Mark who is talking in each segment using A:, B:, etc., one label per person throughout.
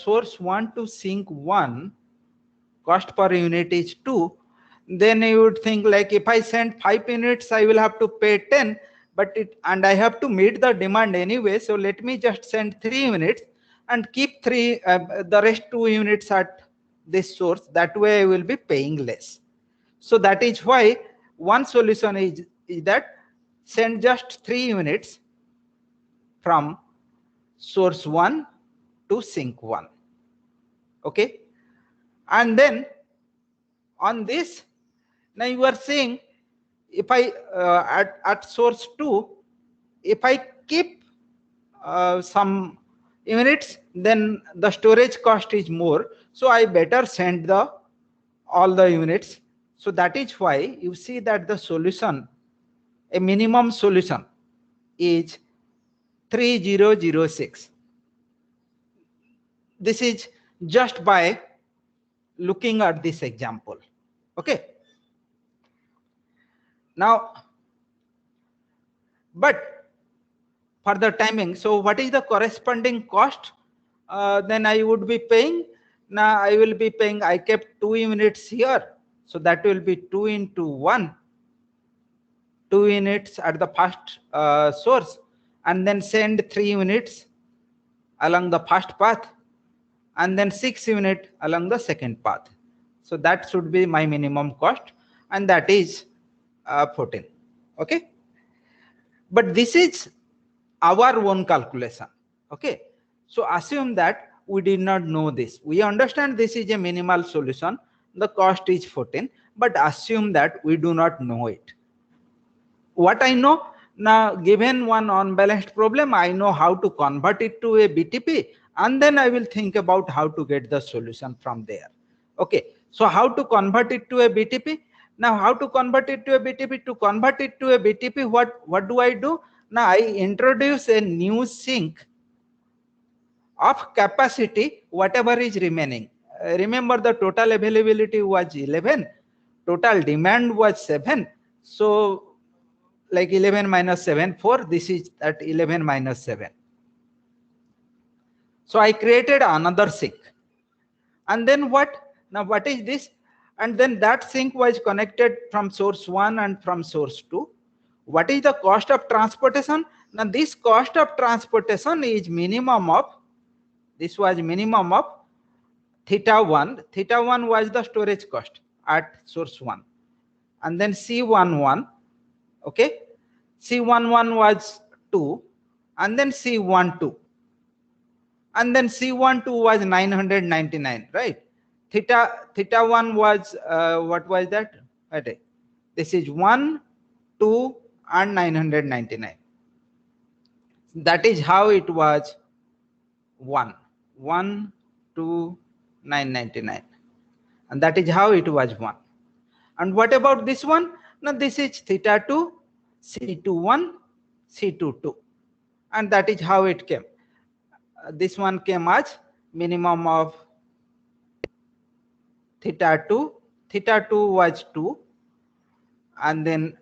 A: source 1 to sink 1, cost per unit is 2, then you would think like if I send 5 units, I will have to pay 10, but and I have to meet the demand anyway. So let me just send 3 units and keep the rest 2 units at this source. That way I will be paying less. So that is why one solution is that send just 3 units from source 1 to sink 1. Okay. And then on this, now you are saying if I at source 2, if I keep some units, then the storage cost is more, so I better send all the units. So that is why you see that the solution, a minimum solution, is 3006. This is just by looking at this example. Okay. Now, but for the timing, so what is the corresponding cost? Then I would be paying. Now I will be paying, I kept 2 units here, so that will be 2 into 1, 2 units at the first source, and then send 3 units along the first path, and then 6 units along the second path. So that should be my minimum cost, and that is 14. Okay. But this is our own calculation. Okay. So assume that we did not know this. We understand this is a minimal solution. The cost is 14, but assume that we do not know it. What I know now, given one unbalanced problem, I know how to convert it to a BTP, and then I will think about how to get the solution from there. Okay. So how to convert it to a BTP? Now, how to convert it to a BTP? To convert it to a BTP, what do I do? Now I introduce a new sink of capacity, whatever is remaining. Remember, the total availability was 11, total demand was 7. So like 11 minus 7, 4, this is at 11 minus 7. So I created another sink. And then what? Now what is this? And then that sink was connected from source 1 and from source 2. What is the cost of transportation? Now this cost of transportation is minimum of, this was minimum of theta 1. Theta 1 was the storage cost at source 1. And then C11, okay, C11 was 2, and then C12, and then C12 was 999, right? Theta 1 was what was that? Okay. This is 1, 2, and 999. That is how it was 1, 1, 2, 999, and that is how it was 1. And what about this one? Now this is theta 2, C21, C22, and that is how it came. This one came as minimum of theta 2. Theta 2 was 2, and then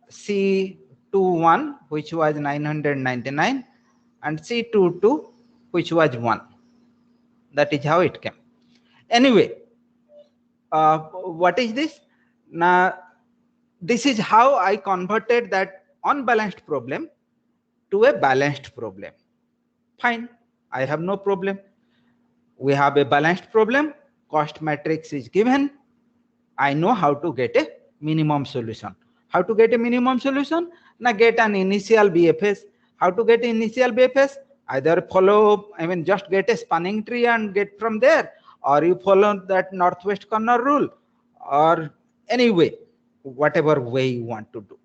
A: C21, which was 999, and C22, which was 1. That is how it came. Anyway, what is this? Now, this is how I converted that unbalanced problem to a balanced problem. Fine, I have no problem. We have a balanced problem, cost matrix is given. I know how to get a minimum solution. How to get a minimum solution? Now get an initial BFS. How to get initial BFS? Either follow, just get a spanning tree and get from there, or you follow that northwest corner rule, or anyway, whatever way you want to do.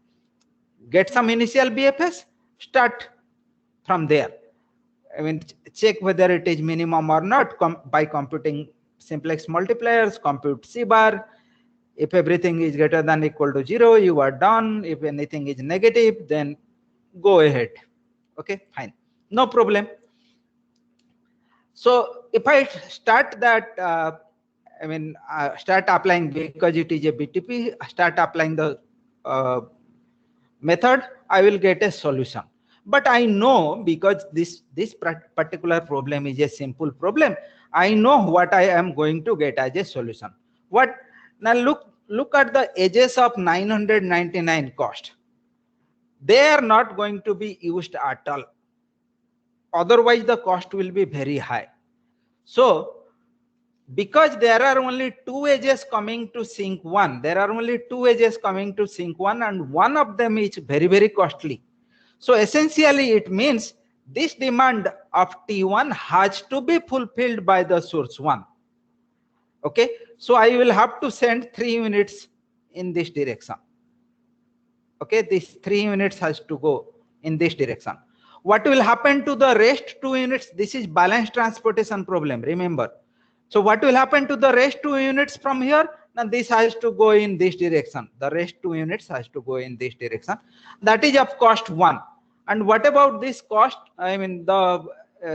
A: Get some initial BFS, start from there. Check whether it is minimum or not by computing simplex multipliers, compute C bar. If everything is greater than equal to 0, you are done. If anything is negative, then go ahead. Okay, fine, no problem. So if I start that, start applying, because it is a BTP, start applying the method, I will get a solution. But I know, because this particular problem is a simple problem, I know what I am going to get as a solution. What? Now look at the edges of 999 cost. They are not going to be used at all. Otherwise the cost will be very high. So because there are only two edges coming to sink 1, there are only two edges coming to sink 1, and one of them is very, very costly. So essentially it means this demand of T1 has to be fulfilled by the source 1. Okay, so I will have to send 3 units in this direction. Okay, this 3 units has to go in this direction. What will happen to the rest 2 units? This is balance transportation problem, remember. So what will happen to the rest 2 units from here? Now this has to go in this direction. The rest 2 units has to go in this direction. That is of cost 1. And what about this cost? I mean the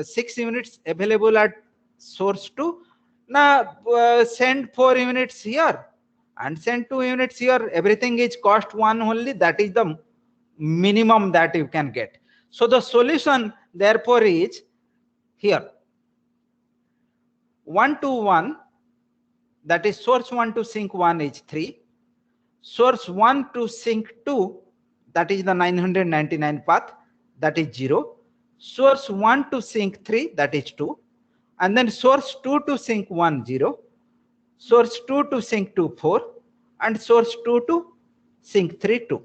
A: 6 units available at source 2. Now send 4 units here and send 2 units here. Everything is cost 1 only. That is the minimum that you can get. So the solution therefore is here 1 to 1, that is source 1 to sink 1 is 3, source 1 to sink 2, that is the 999 path, that is 0, source 1 to sink 3, that is 2, and then source 2 to sink 1, 0, source 2 to sink 2, 4, and source 2 to sink 3, 2.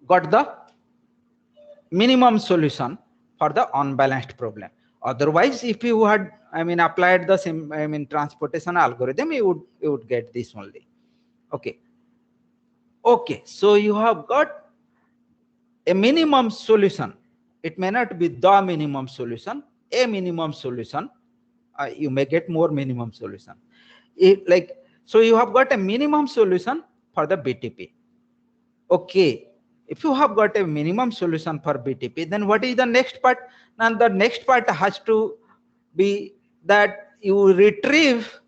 A: Got the minimum solution for the unbalanced problem. Otherwise, if you had, I mean, applied the same, I mean, transportation algorithm, you would get this only. Okay. Okay. So you have got a minimum solution. It may not be the minimum solution, a minimum solution. You may get more minimum solution. So you have got a minimum solution for the BTP. Okay. If you have got a minimum solution for BTP, then what is the next part? Now the next part has to be that you retrieve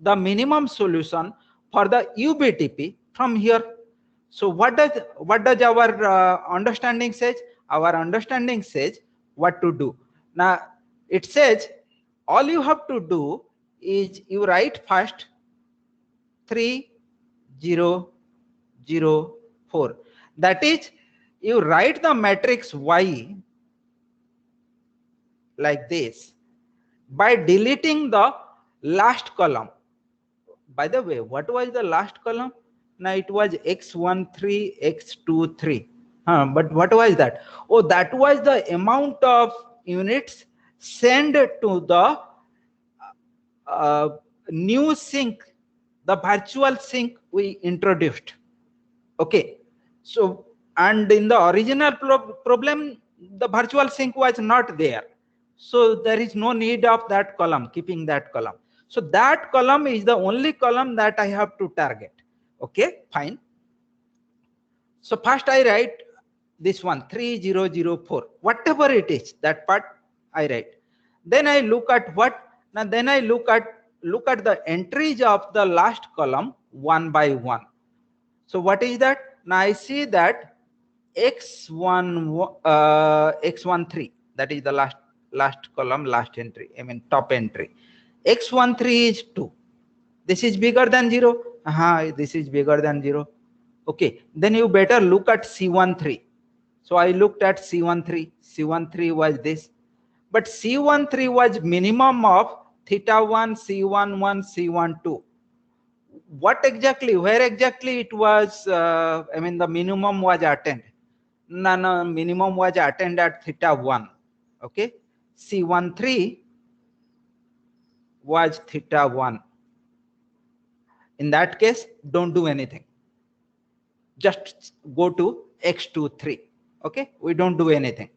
A: the minimum solution for the UBTP from here. So what does our understanding says? Our understanding says what to do. Now it says all you have to do is you write first 3 0 0 4. That is, you write the matrix Y like this by deleting the last column. By the way, what was the last column? Now it was x13, x23. But what was that? Oh, that was the amount of units sent to the new sink, the virtual sink we introduced. Okay. So, and in the original problem, the virtual sink was not there. So there is no need of that column, keeping that column. So that column is the only column that I have to target. Okay, fine. So first I write this one 3004, whatever it is, that part I write. Then I look at what? Now then I look at the entries of the last column one by one. So what is that? Now I see that x13, that is the last column, last entry, I mean top entry. x13 is 2. This is bigger than 0. This is bigger than 0. Okay, then you better look at C13. So I looked at C13. C13 was this, but C13 was minimum of theta 1, C11, C12. What exactly, where exactly it was, I mean the minimum was attained? No, minimum was attained at theta 1. Okay, C13 was theta 1. In that case, don't do anything. Just go to x23. Okay, we don't do anything.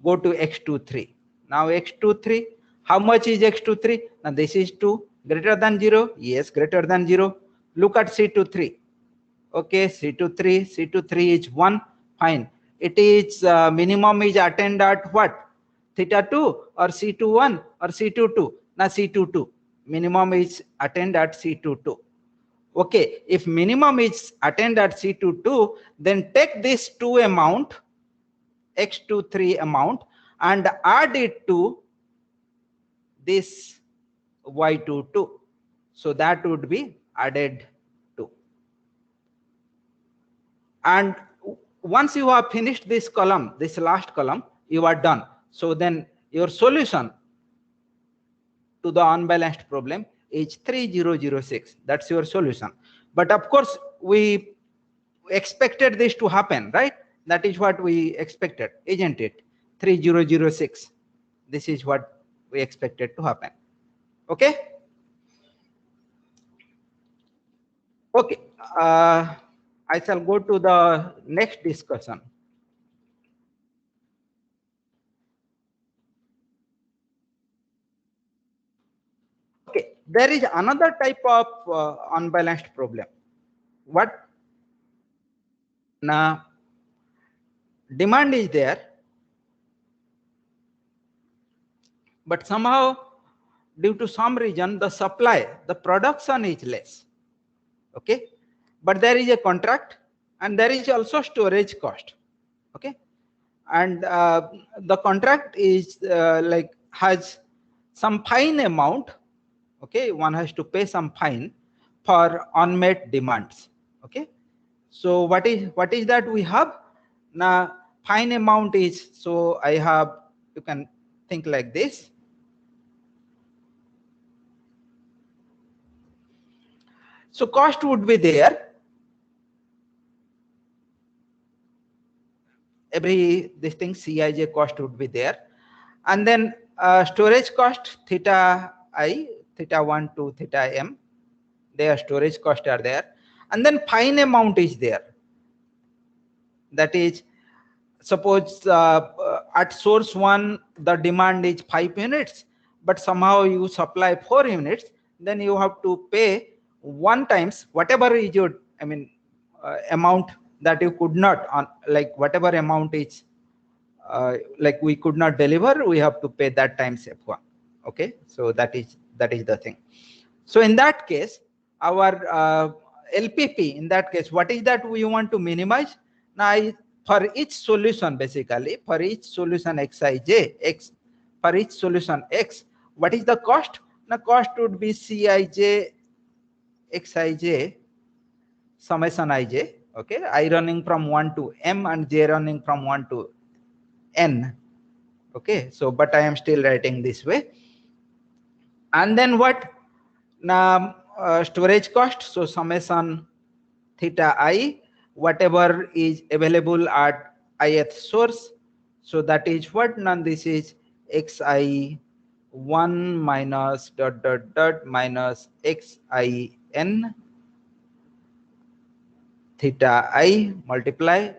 A: Go to x23. Now x23, how much is x23? Now this is 2, greater than 0. Yes, greater than 0. Look at C23. Okay, C23 is 1. Fine. It is minimum is attained at what? Theta 2 or C21 or C22? Now C22. Minimum is attained at C22. Okay, if minimum is attained at C22, then take this 2 amount x23 amount and add it to this y22. So that would be added to. And once you have finished this column, this last column, you are done. So then your solution to the unbalanced problem is 3006. That's your solution. But of course, we expected this to happen, right? That is what we expected, isn't it? 3006. This is what we expected to happen. Okay? Okay. I shall go to the next discussion. Okay, there is another type of unbalanced problem. What? Now, demand is there, but somehow due to some reason the supply, the production is less. Okay, but there is a contract and there is also storage cost. Okay, and the contract is like has some fine amount. Okay, one has to pay some fine for unmet demands. Okay, so what is that we have now? Fine amount is, so I have, you can think like this. So cost would be there, every this thing Cij cost would be there, and then storage cost theta I, theta 1 to theta m, their storage cost are there, and then fine amount is there. That is, suppose at source 1 the demand is 5 units, but somehow you supply 4 units, then you have to pay 1 times whatever is your, I mean, amount that you could not, on like whatever amount is like we could not deliver, we have to pay that times f1. Okay, so that is the thing. So in that case, our LPP, in that case, what is that we want to minimize? Now, for each solution, basically, for each solution xij, x, for each solution x, what is the cost? The cost would be Cij xij summation ij. Okay, I running from 1 to m and j running from 1 to n. Okay, so but I am still writing this way. And then what? Now storage cost, so summation theta I, whatever is available at ith source, so that is what? Now this is xi1 minus dot dot dot minus xin theta I multiply,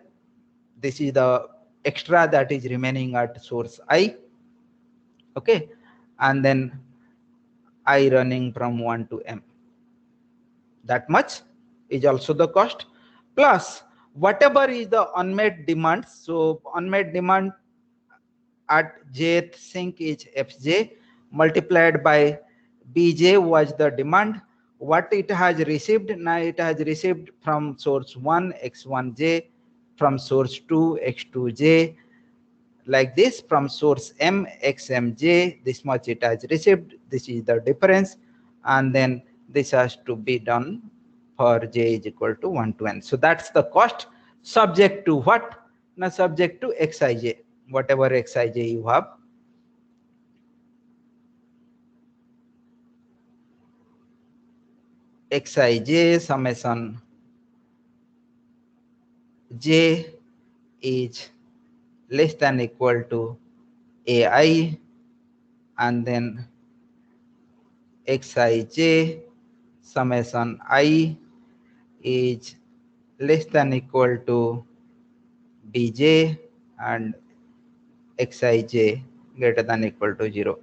A: this is the extra that is remaining at source I. Okay, and then I running from 1 to m. That much is also the cost, plus whatever is the unmet demand. So unmet demand at jth sink is fj multiplied by bj was the demand. What it has received? Now it has received from source 1 x1j, from source 2 x2j, like this, from source m xmj, this much it has received, this is the difference, and then this has to be done for j is equal to 1 to n. So that's the cost, subject to what? Now subject to xij, whatever xij you have. Xij summation j is less than equal to ai, and then xij summation I is less than equal to bj, and xij greater than equal to 0.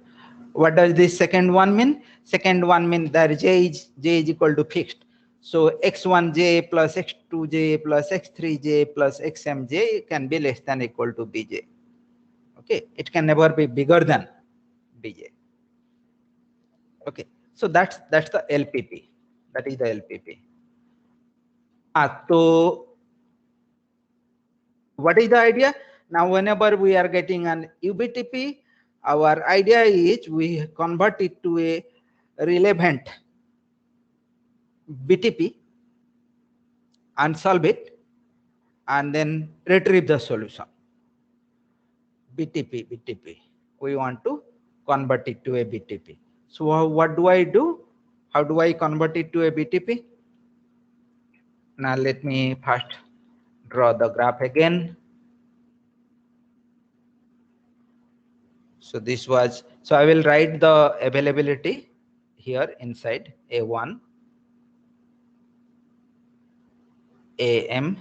A: What does this second one mean? Second one means that j is equal to fixed. So x1j plus x2j plus x3j plus xmj can be less than equal to bj. Okay, it can never be bigger than bj. Okay, so that's the LPP. That is the LPP. So what is the idea? Now, whenever we are getting an UBTP, our idea is we convert it to a relevant BTP and solve it and then retrieve the solution. BTP. We want to convert it to a BTP. So what do I do? How do I convert it to a BTP? Now let me first draw the graph again. So this was, so I will write the availability here inside A1, AM,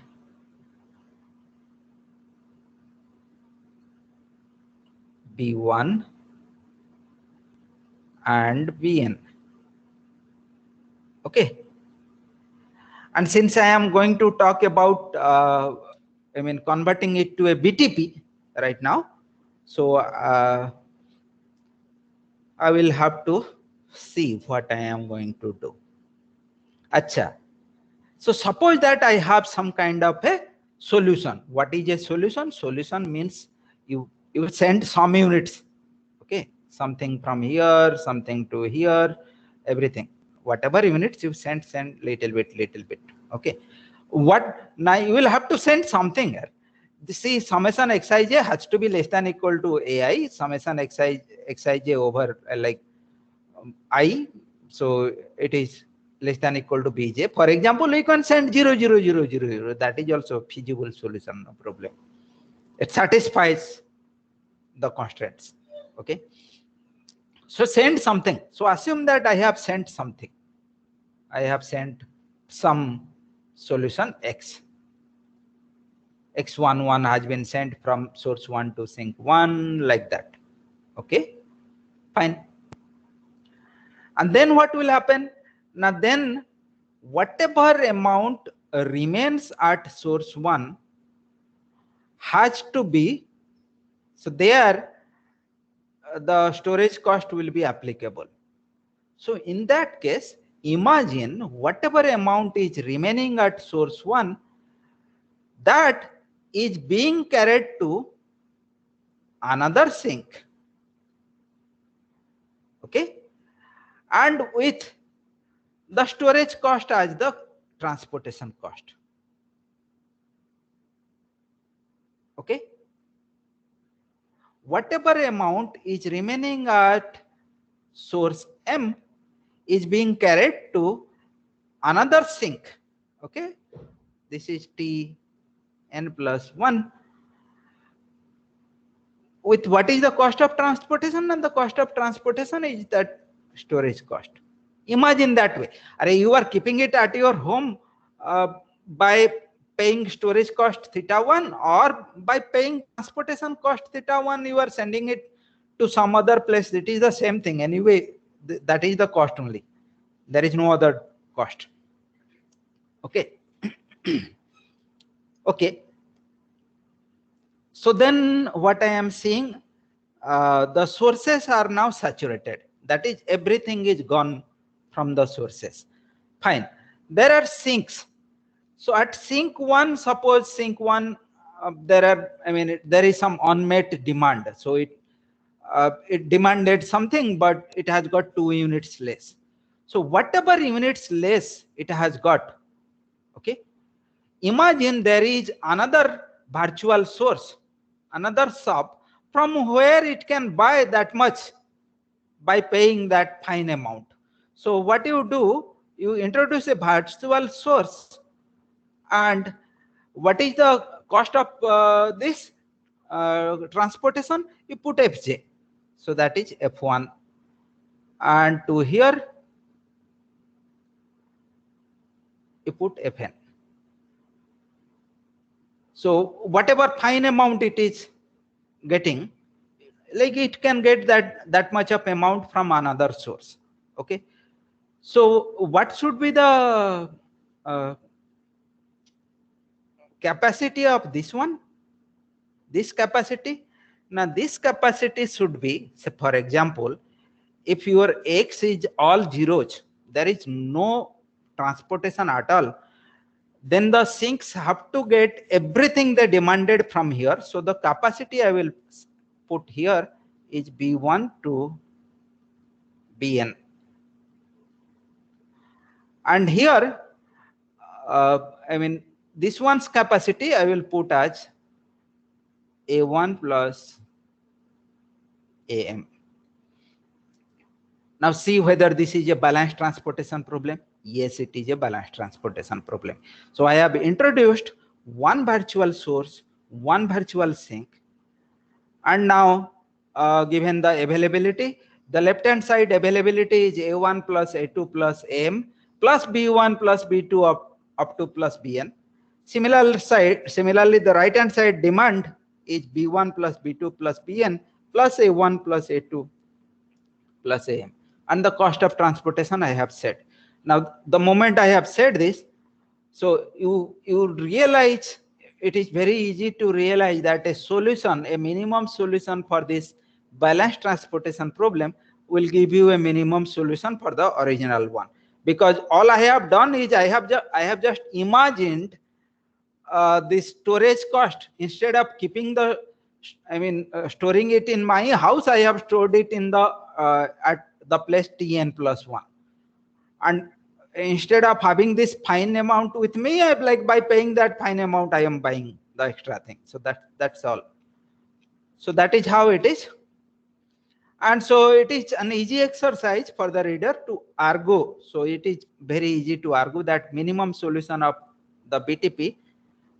A: B1 and Bn. Okay. And since I am going to talk about, converting it to a BTP right now, so I will have to see what I am going to do. Acha. So suppose that I have some kind of a solution. What is a solution? Solution means you send some units. Okay, something from here, something to here, everything. Whatever units you send little bit. Okay. What now you will have to send something here. See, summation xij has to be less than equal to ai, summation xij over I. So it is less than equal to bj. For example, we can send 0, 0, 0, 0, 0. That is also a feasible solution, no problem. It satisfies the constraints. Okay. So send something. So assume that I have sent something. I have sent some solution x. X11 has been sent from source 1 to sink 1, like that. Okay, fine. And then what will happen? Now then, whatever amount remains at source 1 has to be, so there the storage cost will be applicable. So in that case, imagine whatever amount is remaining at source 1, that is being carried to another sink. Okay, and with the storage cost as the transportation cost. Okay, whatever amount is remaining at source M is being carried to another sink. Okay, this is Tn plus 1 with what is the cost of transportation, and the cost of transportation is that storage cost. Imagine that way. You are keeping it at your home by paying storage cost θ1, or by paying transportation cost θ1, you are sending it to some other place. It is the same thing anyway. That is the cost only. There is no other cost. Okay. Okay. So then what I am seeing, the sources are now saturated. That is, everything is gone from the sources. Fine. There are sinks. So at sink 1, suppose sink 1, there is some unmet demand. So it demanded something, but it has got 2 units less. So whatever units less it has got, okay, imagine there is another virtual source, another shop from where it can buy that much by paying that fine amount. So what you do, you introduce a virtual source, and what is the cost of this transportation? You put fj, so that is f1, and to here you put fn. So whatever fine amount it is getting, like it can get that much of amount from another source. Okay, so what should be the capacity of this one? This capacity. Now this capacity should be, say for example, if your x is all zeros, there is no transportation at all, then the sinks have to get everything they demanded from here. So the capacity I will put here is B1 to Bn. And here, I mean, this one's capacity I will put as A1 plus AM. Now see whether this is a balanced transportation problem. Yes, it is a balanced transportation problem. So I have introduced one virtual source, one virtual sink, and now given the availability, the left hand side availability is A1 plus A2 plus AM plus B1 plus B2 up to plus Bn. Similarly, the right hand side demand is B1 plus B2 plus Bn plus A1 plus A2 plus AM. And the cost of transportation I have said. Now, the moment I have said this, so you realize, it is very easy to realize that a solution, a minimum solution for this balanced transportation problem will give you a minimum solution for the original one. Because all I have done is I have just imagined the storage cost. Instead of keeping the, storing it in my house, I have stored it in the at the place Tn plus 1. And instead of having this fine amount with me, I like by paying that fine amount, I am buying the extra thing. So that's all. So that is how it is. And so it is an easy exercise for the reader to argue. So it is very easy to argue that minimum solution of the BTP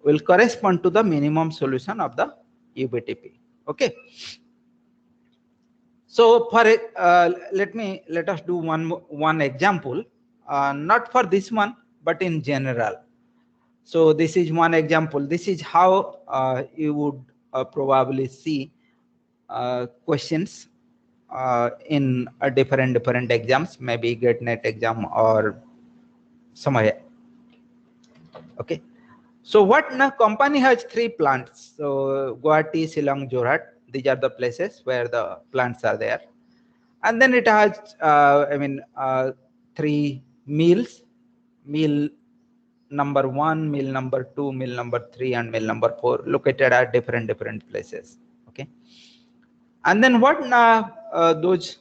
A: will correspond to the minimum solution of the UBTP. Okay. So for let us do one example, not for this one, but in general. So this is one example. This is how you would probably see questions in a different exams, maybe GATE-NET exam or somewhere. Okay. So what now, company has 3 plants. So Guwahati, Shillong, Jorhat. These are the places where the plants are there. And then it has, 3 meals. Meal number 1, meal number 2, meal number 3, and meal number 4 located at different places. Okay. And then what those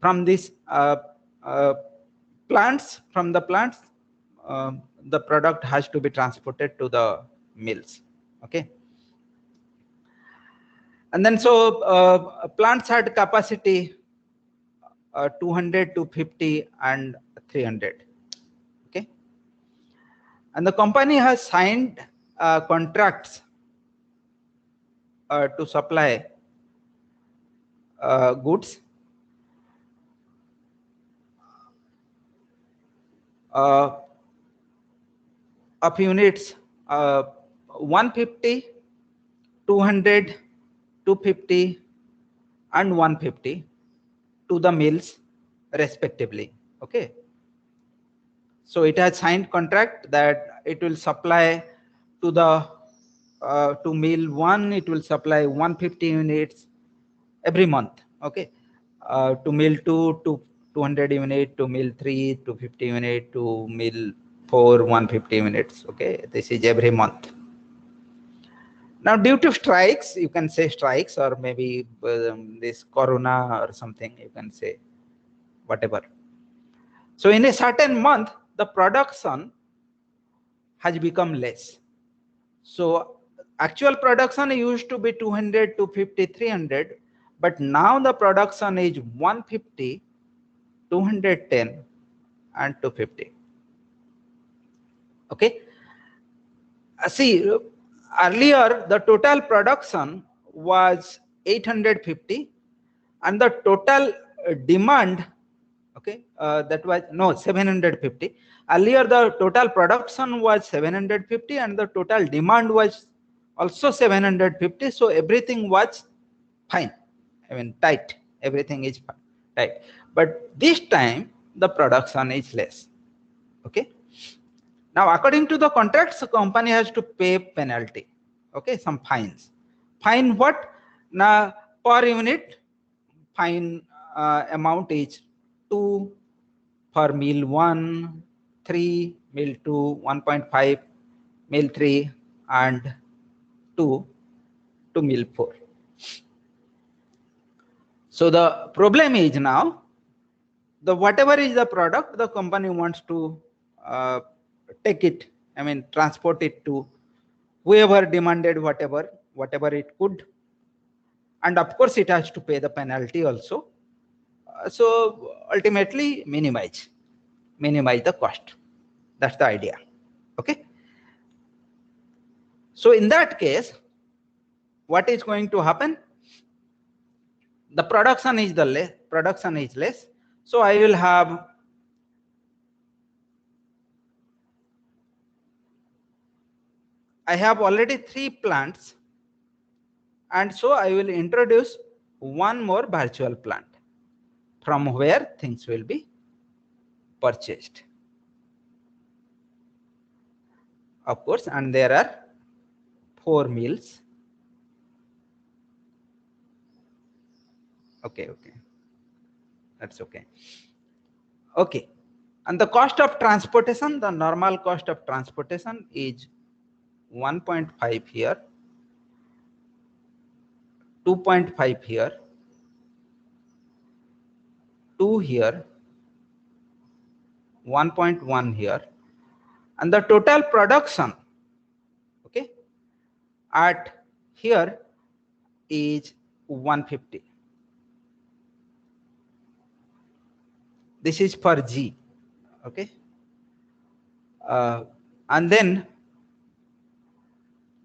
A: from these plants, from the plants, the product has to be transported to the mills. Okay. And then so plants had capacity 200, 250, and 300. Okay. And the company has signed contracts to supply goods of units 150, 200, 250, and 150 to the mills respectively. Okay. So it has signed contract that it will supply to the to mill 1, it will supply 150 units every month. Okay. To mill 2 to 200 unit, to mill 3 to 50 unit, to mill 4 150 units. Okay. This is every month. Now, due to strikes, you can say strikes, or maybe this corona or something, you can say whatever. So in a certain month, the production has become less. So actual production used to be 200, 250, 300, but now the production is 150, 210, and 250. Okay. See, earlier the total production was 850, and the total demand, okay, that was 750. Earlier the total production was 750 and the total demand was also 750. So everything was fine, tight, everything is tight. But this time the production is less. Okay. Now according to the contracts, the company has to pay penalty. Okay, some fines. Fine what? Now per unit fine amount is 2 for meal 1, 3 mill 2, 1.5, mill 3, and 2 to mill 4. So the problem is now, the whatever is the product, the company wants to take it, I mean transport it to whoever demanded whatever it could, and of course it has to pay the penalty also. So ultimately minimize the cost. That's the idea. Okay. So in that case, what is going to happen? The production is less. So I will have already 3 plants, and so I will introduce one more virtual plant from where things will be purchased, of course, and there are 4 mills. Okay, that's okay. Okay, and the cost of transportation, the normal cost of transportation is 1.5 here, 2.5 here, 2 here, 1.1 here, and the total production, okay, at here is 150. This is for G, okay, and then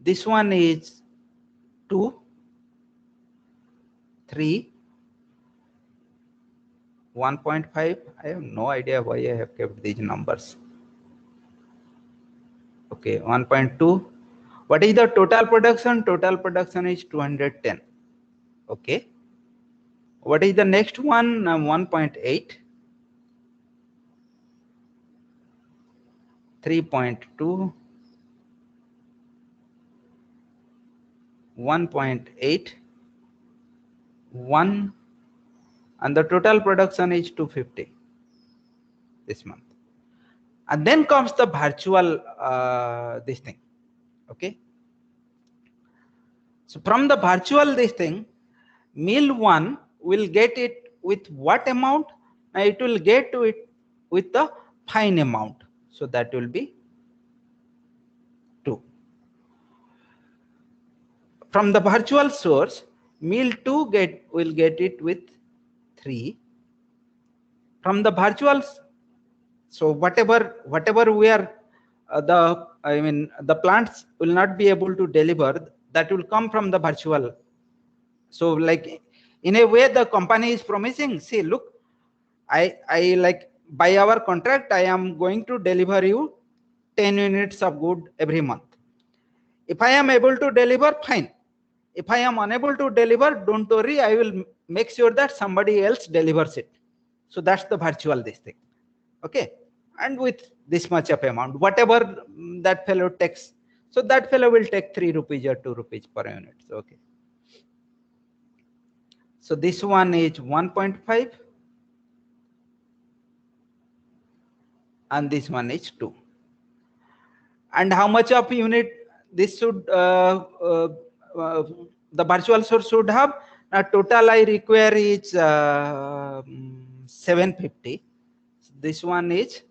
A: this one is 2, 3, 1.5. I have no idea why I have kept these numbers. Okay, 1.2. What is the total production? Total production is 210. Okay. What is the next one? 1.8. 3.2. 1.8. 1. And the total production is 250 this month. And then comes the virtual this thing. Okay. So from the virtual this thing, mill 1 will get it with what amount? It will get to it with the fine amount. So that will be 2. From the virtual source, mill 2 will get it with 3. From the virtual, so whatever we are the plants will not be able to deliver, that will come from the virtual. So like in a way the company is promising, see, look, I like by our contract I am going to deliver you 10 units of good every month. If I am able to deliver, fine. If I am unable to deliver, don't worry, I will make sure that somebody else delivers it. So that's the virtual this thing. Okay. And with this much of amount, whatever that fellow takes, so that fellow will take 3 rupees or 2 rupees per unit. So, okay. So this one is 1.5 and this one is 2. And how much of unit this should the virtual source should have? Total I require is 750. This one is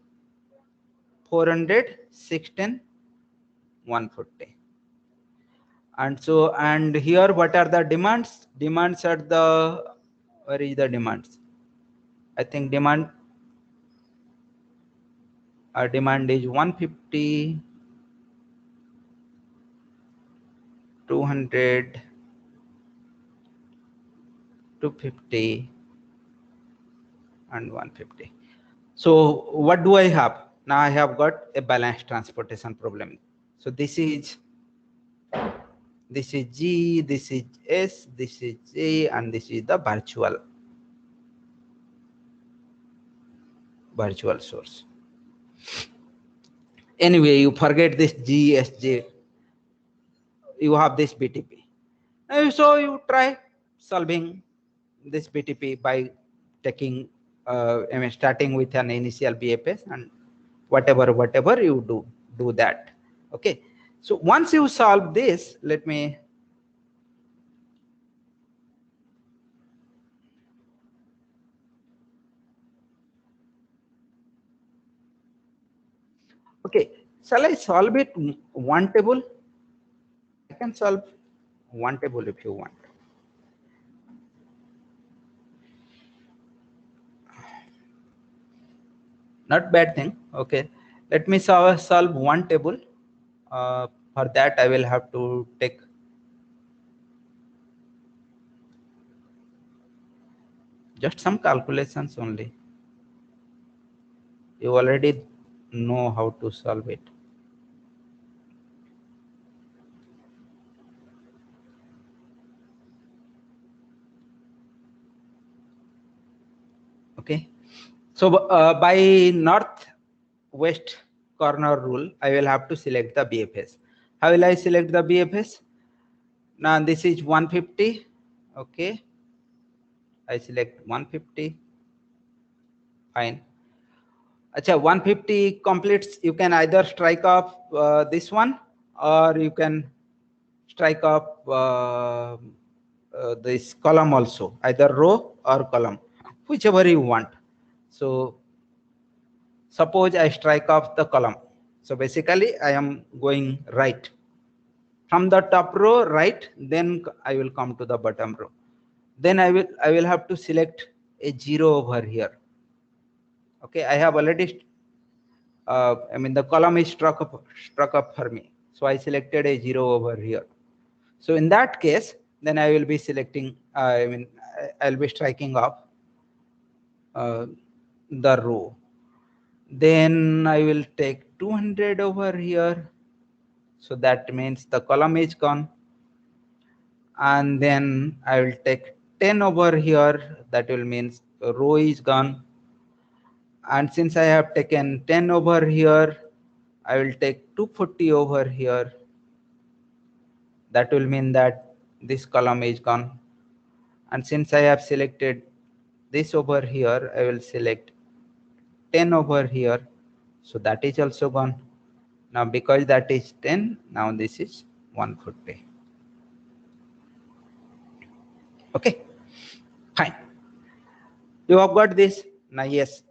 A: 400, 16, 140. And so, and here what are the demands? Demands are the, where is the demands? I think demand is 150, 200, 250 and 150. So what do I have? Now I have got a balanced transportation problem. So this is G, this is S, this is J, and this is the virtual source. Anyway, you forget this G, S, J. You have this BTP. So you try solving this BTP by taking starting with an initial BFS and whatever you do that. Okay, so once you solve this, let me okay, shall I solve it one table? I can solve one table if you want. Not bad thing. Okay, let me solve one table. For that I will have to take just some calculations only. You already know how to solve it. Okay, so by north west corner rule, I will have to select the BFS. How will I select the BFS? Now this is 150. Okay, I select 150. Fine. Acha, 150 completes. You can either strike off this one, or you can strike off this column also, either row or column, whichever you want. So suppose I strike off the column. So basically I am going right. From the top row right, then I will come to the bottom row. Then I will have to select a 0 over here. Okay, I have already I mean the column is struck up for me. So I selected a 0 over here. So in that case, then I will be selecting, I'll be striking off the row. Then I will take 200 over here. So that means the column is gone. And then I will take 10 over here. That will mean the row is gone. And since I have taken 10 over here, I will take 240 over here. That will mean that this column is gone. And since I have selected this over here, I will select 10 over here. So that is also gone. Now because that is 10, now this is 140. Okay, fine. You have got this. Now yes.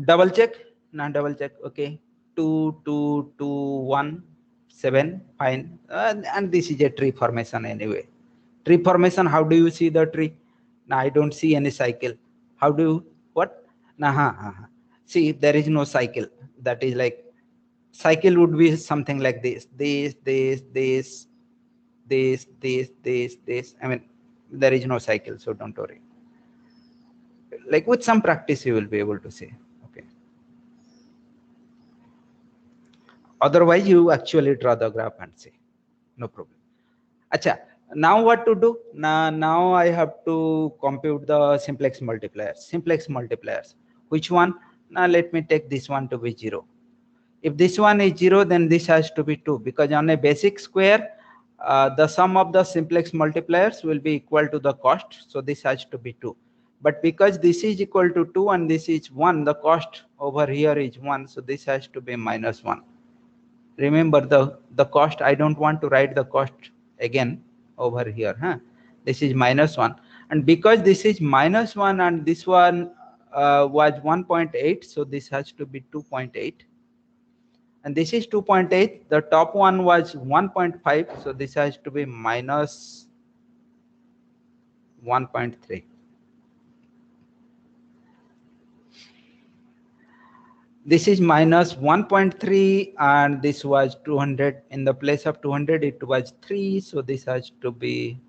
A: Double check. Now double check. Okay. 2, 2, 2, 1, 7. Fine. And this is a tree formation anyway. Tree formation, how do you see the tree? Now I don't see any cycle. How do you, what? Now, see, there is no cycle. That is like, cycle would be something like this. This. I mean, there is no cycle, so don't worry. Like with some practice, you will be able to see. Okay. Otherwise, you actually draw the graph and see. No problem. Acha, now what to do? Now I have to compute the simplex multipliers. Simplex multipliers. Which one? Now let me take this one to be 0. If this one is 0, then this has to be 2, because on a basic square, the sum of the simplex multipliers will be equal to the cost. So this has to be 2. But because this is equal to 2 and this is 1, the cost over here is 1. So this has to be minus 1. Remember the cost. I don't want to write the cost again over here. This is minus 1. And because this is minus 1 and this one was 1.8, so this has to be 2.8. And this is 2.8. The top one was 1.5, so this has to be minus 1.3. This is minus 1.3, and this was 200. In the place of 200, it was 3, so this has to be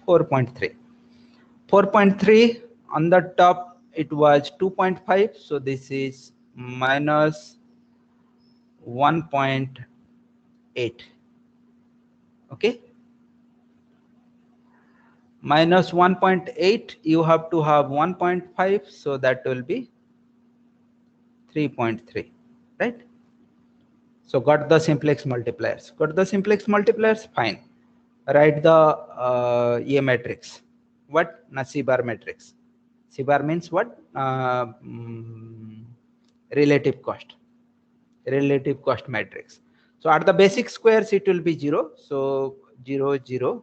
A: 4.3. 4.3 on the top, it was 2.5, so this is minus 1.8. Okay, minus 1.8, you have to have 1.5, so that will be 3.3, right? So got the simplex multipliers. Got the simplex multipliers? Fine. Write the A matrix. What? C bar matrix. C bar means what? Relative cost. Relative cost matrix. So at the basic squares it will be 0. So 0, 0.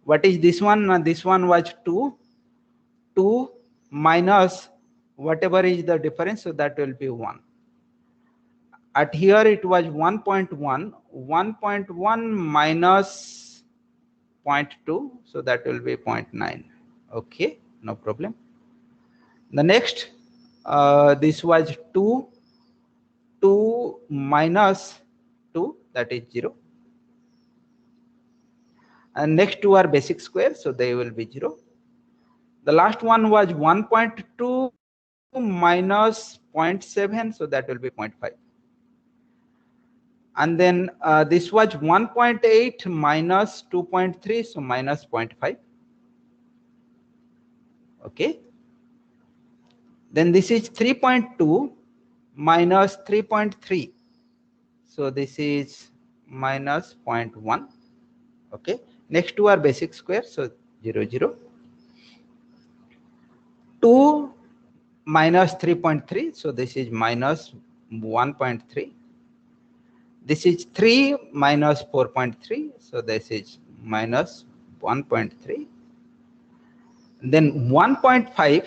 A: What is this one? This one was 2. 2 minus whatever is the difference, so that will be 1. At here it was 1.1. 1.1 minus 0.2, so that will be 0.9. Okay, no problem. The next, this was 2. 2 minus 2, that is 0. And next two are basic square, so they will be 0. The last one was 1.2 minus 0.7, so that will be 0.5. And then this was 1.8 minus 2.3, so minus 0.5. Okay. Then this is 3.2 minus 3.3. So this is minus 0.1. Okay. Next two are basic square, so 0, 0. 2 minus 3.3, so this is minus 1.3. This is 3 minus 4.3, so this is minus 1.3. Then 1.5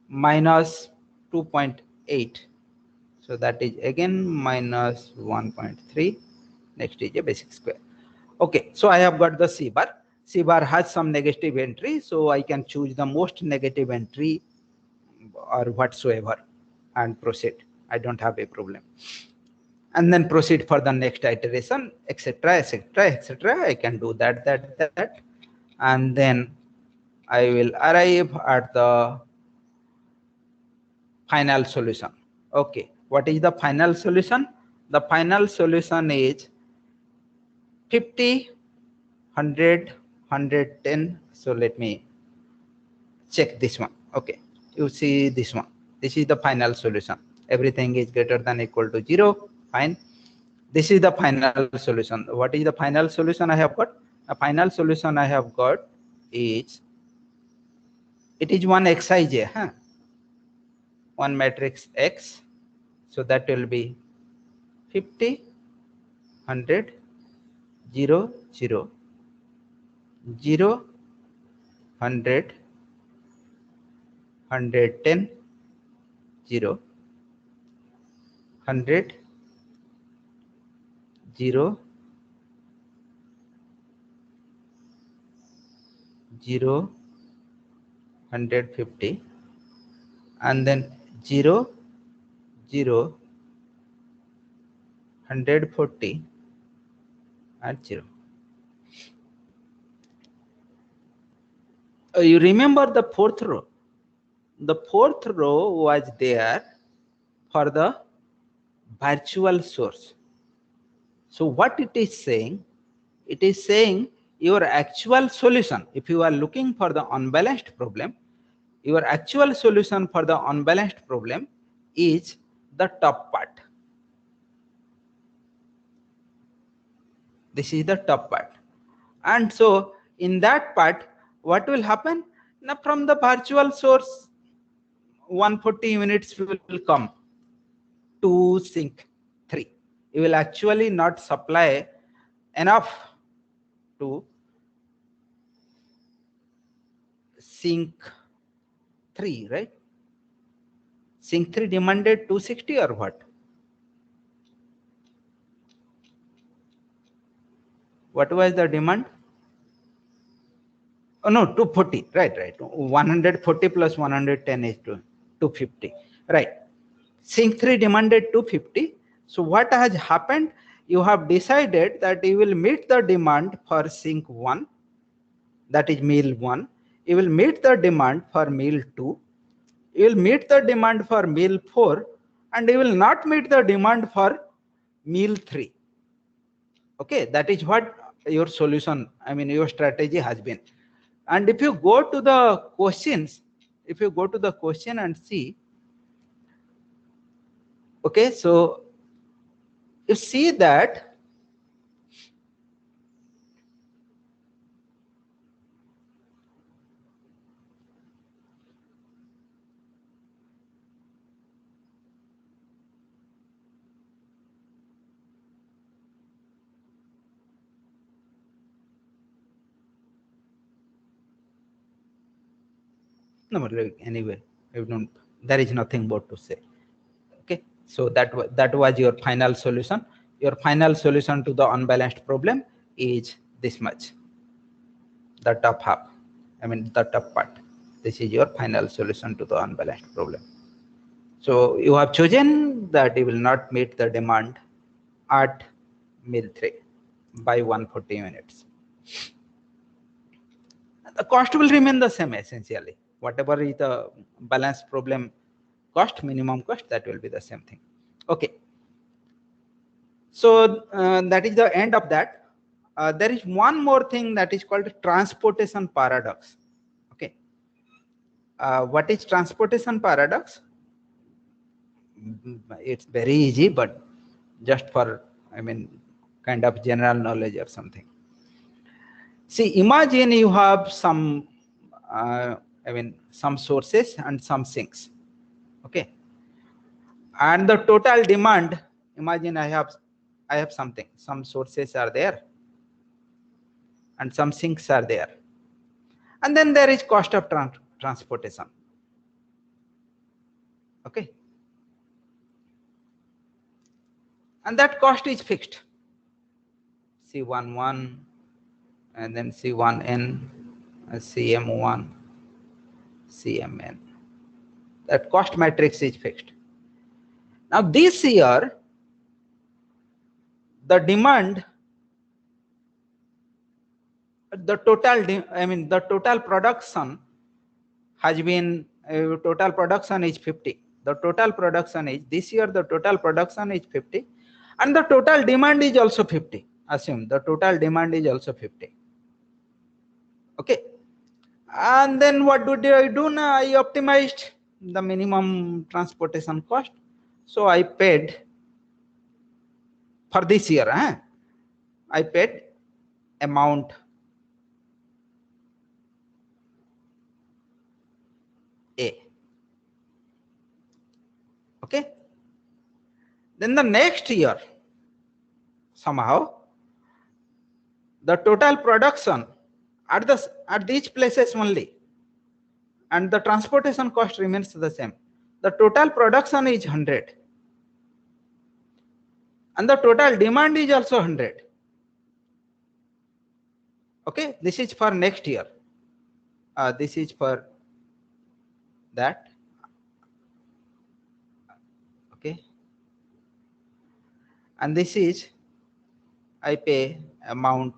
A: minus 2.8, so that is again minus 1.3. Next is a basic square. Okay, so I have got the C bar. C bar has some negative entry, so I can choose the most negative entry or whatsoever and proceed. I don't have a problem. And then proceed for the next iteration, etc., etc., etc. I can do that, and then I will arrive at the final solution. Okay, what is the final solution? The final solution is 50, 100, 110. So let me check this one. Okay, you see this one. This is the final solution. Everything is greater than equal to 0. Fine. This is the final solution. What is the final solution I have got? The final solution I have got is, it is one Xij, huh? One matrix X. So that will be 50, 100, 0, 0, 0, 100, 110, 0, 100, 0, 0, 150, and then 0, 0, 140, and 0. You remember the fourth row? The fourth row was there for the virtual source. So what it is saying? It is saying your actual solution, if you are looking for the unbalanced problem, your actual solution for the unbalanced problem is the top part. This is the top part. And so in that part, what will happen? Now from the virtual source, 140 units will come to sink 3. You will actually not supply enough to sink 3, right? Sink 3 demanded 260 or what? What was the demand? Oh no, 240, right. 140 plus 110 is 250, right? Sink 3 demanded 250. So what has happened? You have decided that you will meet the demand for sink 1, that is meal 1. You will meet the demand for meal 2. You will meet the demand for meal 4, and you will not meet the demand for meal 3. Okay, that is what your solution, I mean your strategy has been. And if you go to the questions, if you go to the question and see, okay, so you see that No, anyway, I don't, there is nothing more to say. Okay, so that was your final solution. Your final solution to the unbalanced problem is this much, the top half, I mean the top part. This is your final solution to the unbalanced problem. So you have chosen that you will not meet the demand at meal 3 by 140 minutes. The cost will remain the same essentially. Whatever is the balance problem cost, minimum cost, that will be the same thing. Okay. So that is the end of that. There is one more thing that is called transportation paradox. Okay. What is transportation paradox? It's very easy, but just for, I mean, kind of general knowledge or something. See, imagine you have some, I mean, some sources and some sinks. Okay. And the total demand, imagine I have something, some sources are there and some sinks are there. And then there is cost of transportation. Okay. And that cost is fixed. C11 and then C1N, CM1, CMN. That cost matrix is fixed. Now this year, the demand, the total production has been, total production is 50. The total production is, this year the total production is 50 and the total demand is also 50. Assume the total demand is also 50. Okay. And then what did I do now? I optimized the minimum transportation cost. So I paid for this year, I paid amount A. Okay. Then the next year, somehow, the total production at these places only, and the transportation cost remains the same. The total production is 100, and the total demand is also 100. Okay, this is for next year. This is for that. Okay, and this is I pay amount,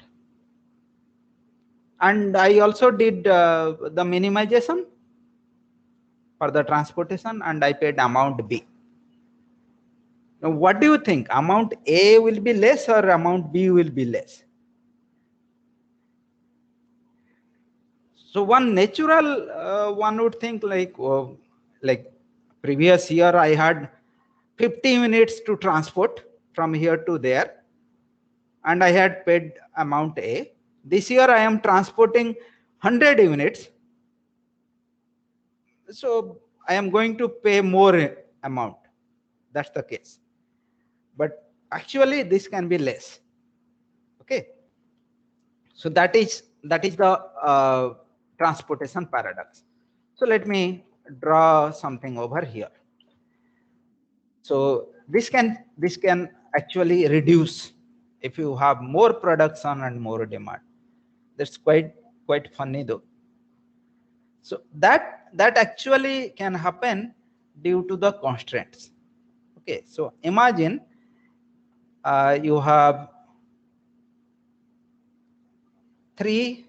A: and I also did the minimization for the transportation, and I paid amount B. Now, what do you think? Amount A will be less or amount B will be less? So one natural one would think like previous year I had 50 minutes to transport from here to there, and I had paid amount A. This year I am transporting 100 units, so I am going to pay more amount. That's the case. But actually this can be less. Okay. So that is the transportation paradox. So let me draw something over here. So this can actually reduce if you have more production and more demand. That's quite funny though. So that actually can happen due to the constraints. Okay, so imagine you have 3,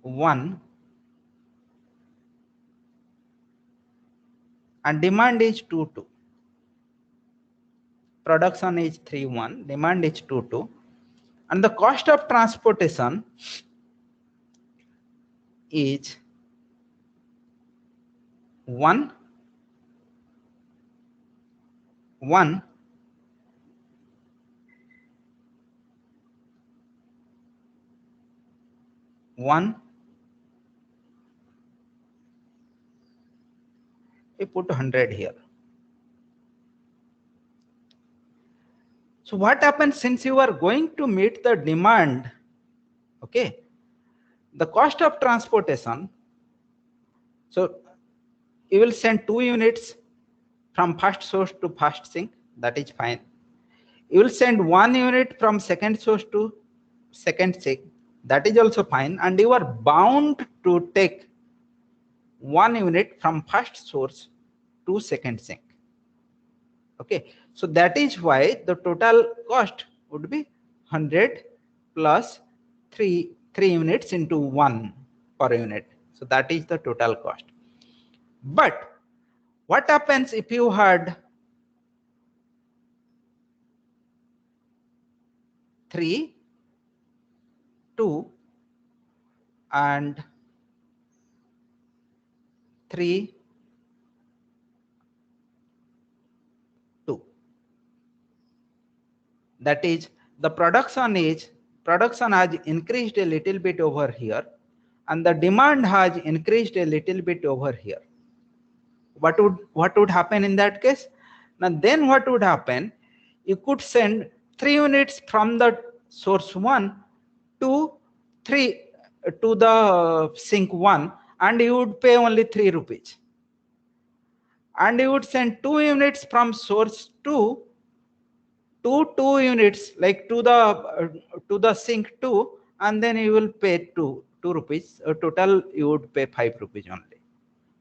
A: 1 and demand is 2, 2. Production is 3, 1, demand is 2, 2, and the cost of transportation is 1, 1, 1. We put 100 here. So what happens, since you are going to meet the demand, okay, the cost of transportation. So you will send 2 units from first source to first sink, that is fine. You will send 1 unit from second source to second sink, that is also fine, and you are bound to take 1 unit from first source to second sink. Okay, so that is why the total cost would be 100 plus 3 units into 1 per unit. So that is the total cost. But what happens if you had 3, 2 and 3, 2? That is, the production has increased a little bit over here, and the demand has increased a little bit over here. What would happen in that case? Now then what would happen? You could send 3 units from the source 1 to the sink 1, and you would pay only 3 rupees. And you would send 2 units from source 2 to 2 units, like to the sink 2, and then you will pay 2 rupees. Total you would pay 5 rupees only.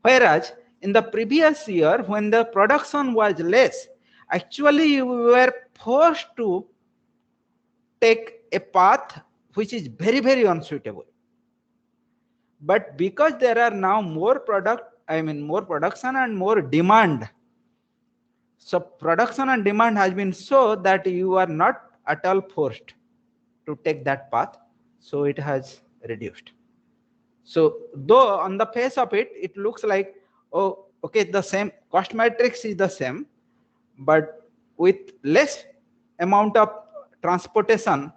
A: Whereas in the previous year, when the production was less, actually you were forced to take a path which is very, very unsuitable. But because there are now more production and more demand, so production and demand has been so that you are not at all forced to take that path, so it has reduced. So though on the face of it, it looks like, oh, okay, the same cost matrix is the same, but with less amount of transportation,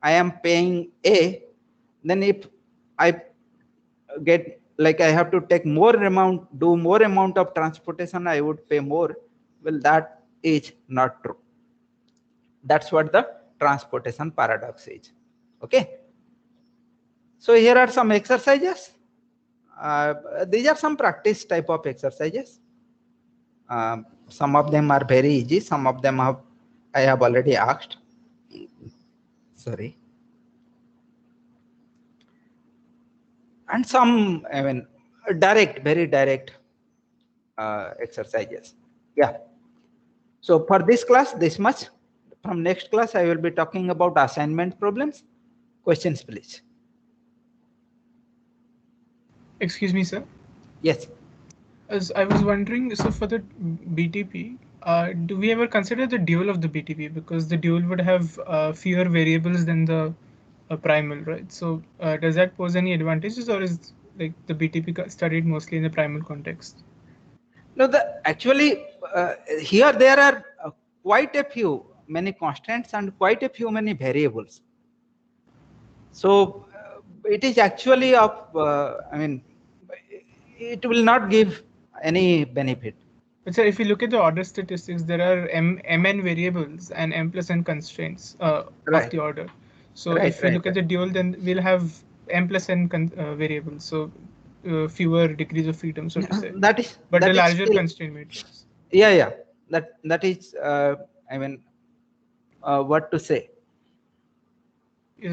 A: I am paying A. Then if I get, like, I have to take more amount, do more amount of transportation, I would pay more. Well, that is not true. That's what the transportation paradox is. Okay. So here are some exercises. These are some practice type of exercises. Some of them are very easy. Some of them I have already asked. Sorry. And some, very direct exercises. Yeah. So for this class, this much. From next class, I will be talking about assignment problems. Questions, please.
B: Excuse me, sir.
A: Yes.
B: As I was wondering, so for the BTP, do we ever consider the dual of the BTP? Because the dual would have fewer variables than the primal, right? So does that pose any advantages, or is like the BTP studied mostly in the primal context?
A: No, actually here there are quite a few many constants and quite a few many variables. So it is actually of it will not give any benefit.
B: But sir, if you look at the order statistics, there are mn variables and m plus n constraints of
A: Right.
B: the order. So
A: Right,
B: if we
A: right,
B: look at the dual, then we'll have m plus n variables. So fewer degrees of freedom, so to say. But the larger
A: still,
B: constraint matrix.
A: yeah. That is what to say.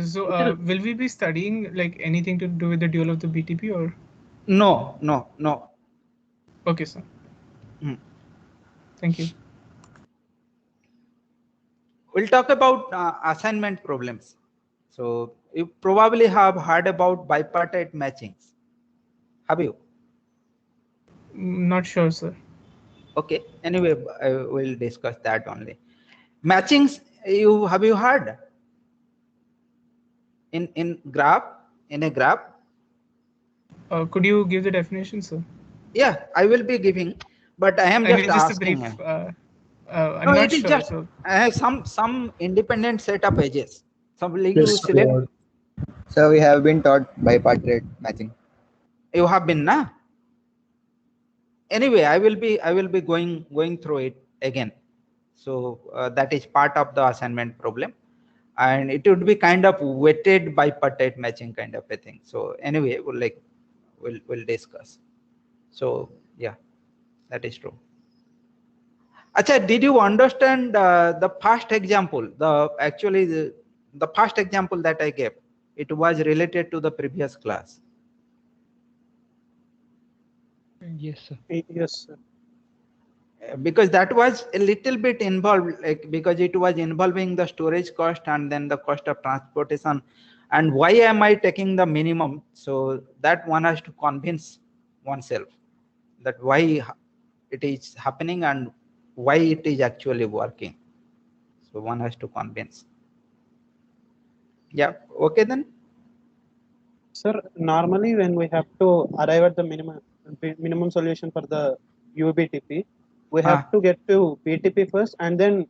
B: So
A: It will,
B: will we be studying like anything to do with the dual of the BTP or?
A: no.
B: Okay, sir. Thank you.
A: We'll talk about assignment problems. So you probably have heard about bipartite matchings. Have you?
B: Not sure, sir.
A: Okay. Anyway, I will discuss that only. Matchings, have you heard? In a graph?
B: Could you give the definition, sir?
A: Yeah, I will be giving, but I am
B: I
A: just
B: mean, just a
A: asking.
B: brief.
A: No,
B: I'm not
A: it is
B: sure.
A: just
B: So
A: some independent set of edges. So you
C: Yes,
A: select.
C: so we have been taught bipartite matching.
A: You have been, na? Anyway, I will be going through it again. So that is part of the assignment problem. and it would be kind of weighted bipartite matching kind of a thing. So anyway, we'll discuss. So yeah, that is true. Acha, did you understand the first example? The first example that I gave, it was related to the previous class.
D: Yes, sir.
E: Yes, sir.
A: Because that was a little bit involved, like, because it was involving the storage cost and then the cost of transportation, and why am I taking the minimum? So that one has to convince oneself that why it is happening and why it is actually working. So one has to convince. Yeah, okay then.
E: Sir, normally when we have to arrive at the minimum solution for the UBTP, we have to get to BTP first and then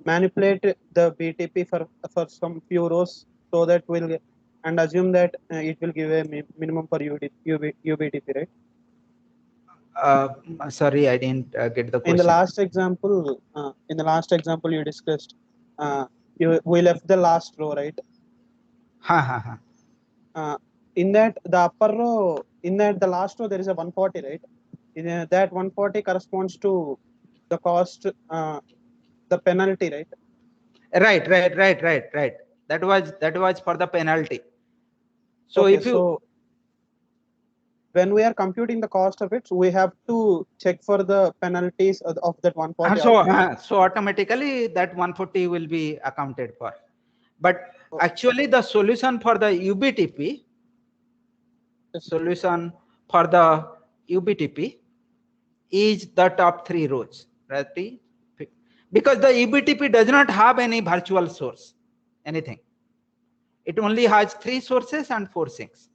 E: manipulate the BTP for some few rows so that we'll get, and assume that it will give a minimum for UBTP, right?
A: Sorry, I didn't get the question.
E: In the last example, you discussed, we left the last row, right? In that, the upper row, the last row, there is a 140, right? In that 140 corresponds to the cost, the penalty, right?
A: Right. That was for the penalty. So
E: okay,
A: if you,
E: so when we are computing the cost of it, so we have to check for the penalties of that 140.
A: So automatically that 140 will be accounted for. But actually the solution for the UBTP, solution for the UBTP is the top 3 rows, right? Because the UBTP does not have any virtual source, anything. It only has 3 sources and 4 sinks.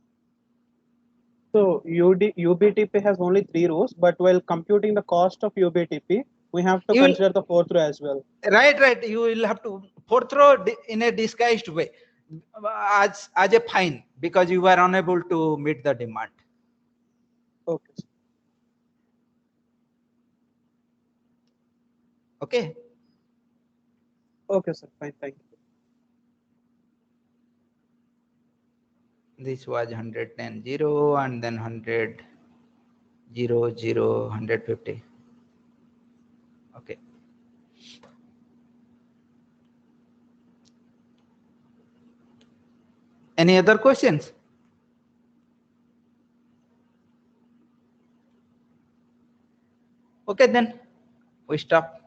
E: So UBTP has only 3 rows, but while computing the cost of UBTP, we have to consider the 4th row as well.
A: Right. You will have to 4th row in a disguised way as a fine because you were unable to meet the demand.
E: Okay.
A: Okay.
E: Okay, sir. Fine. Thank you.
A: This was 110 0 and then 100 0 0 150. Okay. Any other questions? Okay, then we stop.